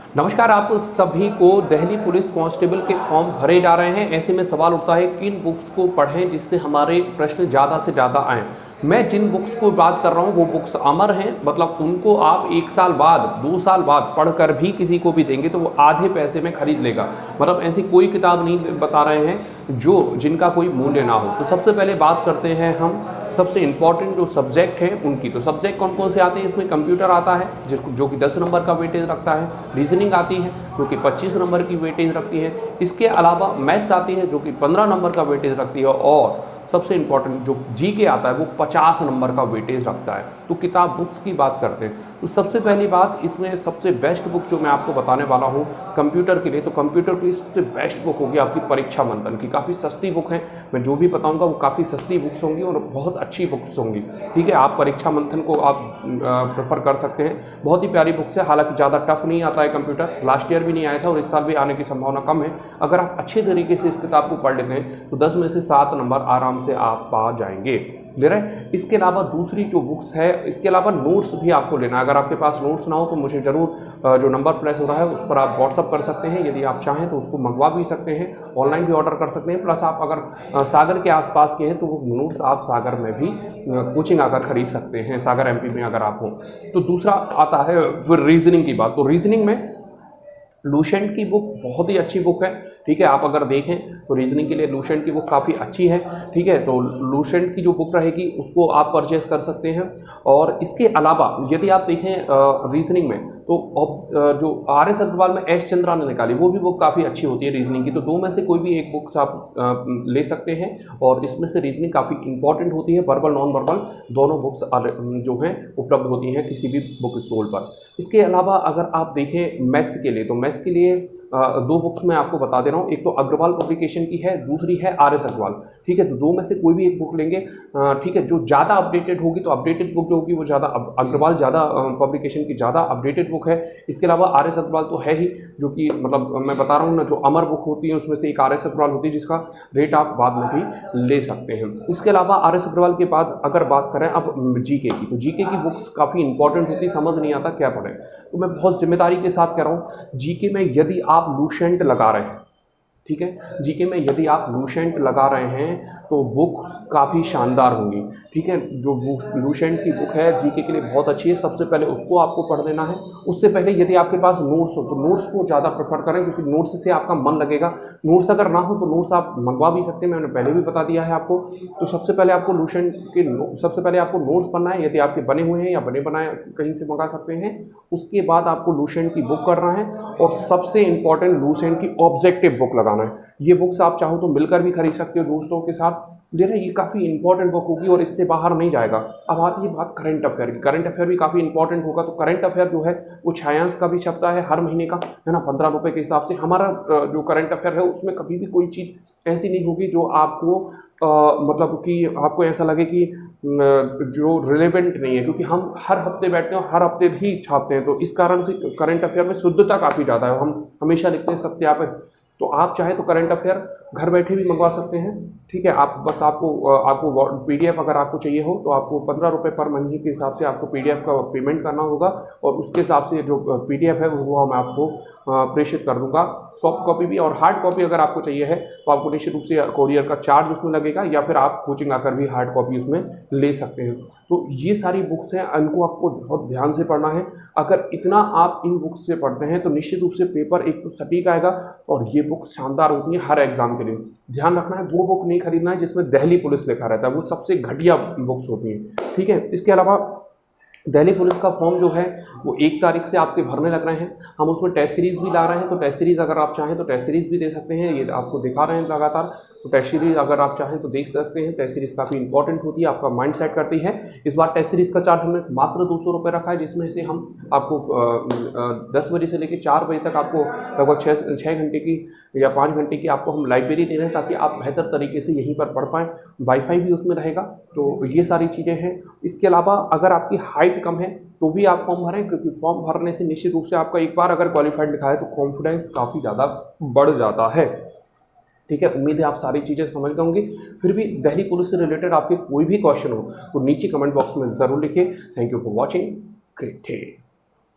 नमस्कार। आप सभी को दिल्ली पुलिस कांस्टेबल के फॉर्म भरे जा रहे हैं। ऐसे में सवाल उठता है किन बुक्स को पढ़ें जिससे हमारे प्रश्न ज़्यादा से ज़्यादा आएँ। मैं जिन बुक्स को बात कर रहा हूँ वो बुक्स अमर हैं, मतलब उनको आप 1 साल बाद 2 साल बाद पढ़कर भी किसी को भी देंगे तो वो आधे पैसे में खरीद लेगा। मतलब ऐसी कोई किताब नहीं बता रहे हैं जो जिनका कोई मूल्य ना हो। तो सबसे पहले बात करते हैं हम सबसे इम्पॉर्टेंट जो सब्जेक्ट हैं उनकी। तो सब्जेक्ट कौन कौन से आते हैं इसमें? कंप्यूटर आता है जो कि 10 नंबर का वेटेज रखता है। रीजनिंग आती है जो कि 25 नंबर की वेटेज रखती है। इसके अलावा मैथ्स आती है जो कि 15 नंबर का वेटेज रखती है। और सबसे इम्पॉर्टेंट जो जीके आता है वो 50 नंबर का वेटेज रखता है। तो किताब बुक्स की बात करते हैं तो सबसे पहली बात, इसमें सबसे बेस्ट बुक जो मैं आपको बताने वाला हूँ कंप्यूटर के लिए, तो कंप्यूटर के लिए सबसे बेस्ट बुक होगी आपकी परीक्षा मंथन की। काफ़ी सस्ती बुक है, मैं जो भी बताऊँगा वो काफ़ी सस्ती बुक्स होंगी और बहुत अच्छी बुक्स होंगी। ठीक है, आप परीक्षा मंथन को आप प्रेफर कर सकते हैं। बहुत ही प्यारी बुक्स है, हालांकि ज़्यादा टफ नहीं आता है कंप्यूटर। लास्ट ईयर भी नहीं आया था और इस साल भी आने की संभावना कम है। अगर आप अच्छे तरीके से इस किताब को पढ़ लेते हैं तो 10 में से 7 नंबर आराम से आप पा जाएंगे। ले रहे हैं। इसके अलावा दूसरी जो बुक्स है, इसके अलावा नोट्स भी आपको लेना है। अगर आपके पास नोट्स ना हो तो मुझे ज़रूर जो नंबर फ्लैश हो रहा है उस पर आप व्हाट्सअप कर सकते हैं। यदि आप चाहें तो उसको मंगवा भी सकते हैं, ऑनलाइन भी ऑर्डर कर सकते हैं। प्लस आप अगर सागर के आसपास के हैं तो वो नोट्स आप सागर में भी कोचिंग आकर खरीद सकते हैं, सागर एमपी में अगर आप हों। तो दूसरा आता है फिर रीजनिंग की बात। तो रीजनिंग में लुसेंट की बुक बहुत ही अच्छी बुक है। ठीक है, आप अगर देखें तो रीजनिंग के लिए लुसेंट की बुक काफ़ी अच्छी है। ठीक है, तो लुसेंट की जो बुक रहेगी उसको आप परचेस कर सकते हैं। और इसके अलावा यदि आप देखें रीजनिंग में तो जो RS अग्रवाल में एस चंद्रा ने निकाली वो भी बुक काफ़ी अच्छी होती है रीजनिंग की। तो दो में से कोई भी एक बुक्स आप ले सकते हैं और इसमें से रीजनिंग काफ़ी इंपॉर्टेंट होती है। वर्बल नॉन वर्बल दोनों बुक्स जो हैं उपलब्ध होती हैं किसी भी बुक स्टॉल पर। इसके अलावा अगर आप देखें मैथ्स के लिए, तो मैथ्स के लिए 2 बुक्स मैं आपको बता दे रहा हूँ। एक तो अग्रवाल पब्लिकेशन की है, दूसरी है RS अग्रवाल। ठीक है, तो दो में से कोई भी एक बुक लेंगे। ठीक है, जो ज़्यादा अपडेटेड होगी तो अपडेटेड बुक जो होगी वो ज़्यादा अग्रवाल ज़्यादा पब्लिकेशन की ज़्यादा अपडेटेड बुक है। इसके अलावा RS अग्रवाल तो है ही, जो कि मतलब मैं बता रहा हूँ ना, जो अमर बुक होती है उसमें से एक RS अग्रवाल होती है जिसका रेट आप बाद में भी ले सकते हैं। इसके अलावा RS अग्रवाल के बाद अगर बात करें अब जीके की, तो जीके की बुक्स काफ़ी इंपॉर्टेंट होती है, समझ नहीं आता क्या पढ़ें। तो मैं बहुत जिम्मेदारी के साथ कह रहा हूँ, जीके में यदि आप लुसेंट लगा रहे हैं, ठीक है, जीके में यदि आप लुसेंट लगा रहे हैं तो बुक काफ़ी शानदार होंगी। ठीक है, जो लुसेंट की बुक है जीके के लिए बहुत अच्छी है। सबसे पहले उसको आपको पढ़ लेना है। उससे पहले यदि आपके पास नोट्स हो तो नोट्स को ज़्यादा प्रेफर करें, क्योंकि नोट्स से आपका मन लगेगा। नोट्स अगर ना हो तो नोट्स आप मंगवा भी सकते हैं, मैंने पहले भी बता दिया है आपको। तो सबसे पहले आपको लुसेंट के सबसे पहले आपको नोट्स पढ़ना है, यदि आपके बने हुए हैं या बने बनाए कहीं से मंगा सकते हैं। उसके बाद आपको लुसेंट की बुक करना है और सबसे इंपॉर्टेंट लुसेंट की ऑब्जेक्टिव बुक लगाना है। ये बुक्स आप चाहो तो मिलकर भी खरीद सकते हो दोस्तों के साथ। देखिए ये काफ़ी इंपॉर्टेंट बुक होगी और इससे बाहर नहीं जाएगा। अब आती है बात करंट अफेयर की। करंट अफेयर भी काफ़ी इंपॉर्टेंट होगा। तो करंट अफेयर जो है वो छायांश का भी छपता है हर महीने का, है ना, 15 रुपये के हिसाब से। हमारा जो करंट अफेयर है उसमें कभी भी कोई चीज़ ऐसी नहीं होगी जो आपको मतलब कि आपको ऐसा लगे कि जो रिलेवेंट नहीं है, क्योंकि हम हर हफ्ते बैठते हैं और हर हफ्ते भी छापते हैं। तो इस कारण से करंट अफेयर में शुद्धता काफ़ी ज़्यादा है। हम हमेशा लिखते हैं सत्यापित। तो आप चाहे तो करंट अफेयर घर बैठे भी मंगवा सकते हैं। ठीक है, आप बस आपको PDF अगर आपको चाहिए हो तो आपको 15 रुपये पर महीने के हिसाब से आपको PDF का पेमेंट करना होगा और उसके हिसाब से जो PDF है वो मैं आपको प्रेषित कर दूंगा। सॉफ्ट कॉपी भी और हार्ड कॉपी अगर आपको चाहिए है तो आपको निश्चित रूप से कोरियर का चार्ज उसमें लगेगा, या फिर आप कोचिंग आकर भी हार्ड कॉपी उसमें ले सकते हैं। तो ये सारी बुक्स हैं, इनको आपको बहुत ध्यान से पढ़ना है। अगर इतना आप इन बुक्स से पढ़ते हैं तो निश्चित रूप से पेपर एक तो सटीक आएगा और ये बुक शानदार होती है हर एग्जाम के लिए। ध्यान रखना है वो बुक नहीं खरीदना है जिसमें दिल्ली पुलिस लिखा रहता है, वो सबसे घटिया बुक्स होती हैं। ठीक है, इसके अलावा दिल्ली पुलिस का फॉर्म जो है वो 1 तारीख से आपके भरने लग रहे हैं। हम उसमें टेस्ट सीरीज़ भी ला रहे हैं, तो टेस्ट सीरीज़ अगर आप चाहें तो टेस्ट सीरीज़ भी दे सकते हैं। ये आपको दिखा रहे हैं लगातार। तो टेस्ट सीरीज़ अगर आप चाहें तो देख सकते हैं। टेस्ट सीरीज़ काफ़ी इंपॉर्टेंट होती है, आपका माइंड सेट करती है। इस बार टेस्ट सीरीज़ का चार्ज हमने मात्र 200 रुपये रखा है, जिसमें से हम आपको 10 बजे से लेकर 4 बजे तक आपको लगभग 6 घंटे की या 5 घंटे की आपको हम लाइब्रेरी दे रहे हैं, ताकि आप बेहतर तरीके से यहीं पर पढ़ पाएँ। वाईफाई भी उसमें रहेगा। तो ये सारी चीज़ें हैं। इसके अलावा अगर आपकी हाइट कम है तो भी आप फॉर्म भरें, क्योंकि फॉर्म भरने से निश्चित रूप से आपका एक बार अगर क्वालिफाइड लिखा है तो कॉन्फिडेंस काफ़ी ज़्यादा बढ़ जाता है। ठीक है, उम्मीद है आप सारी चीज़ें समझ गए होंगे। फिर भी दिल्ली पुलिस से रिलेटेड आपके कोई भी क्वेश्चन हो तो नीचे कमेंट बॉक्स में ज़रूर लिखिए। Thank you for watching. Great day.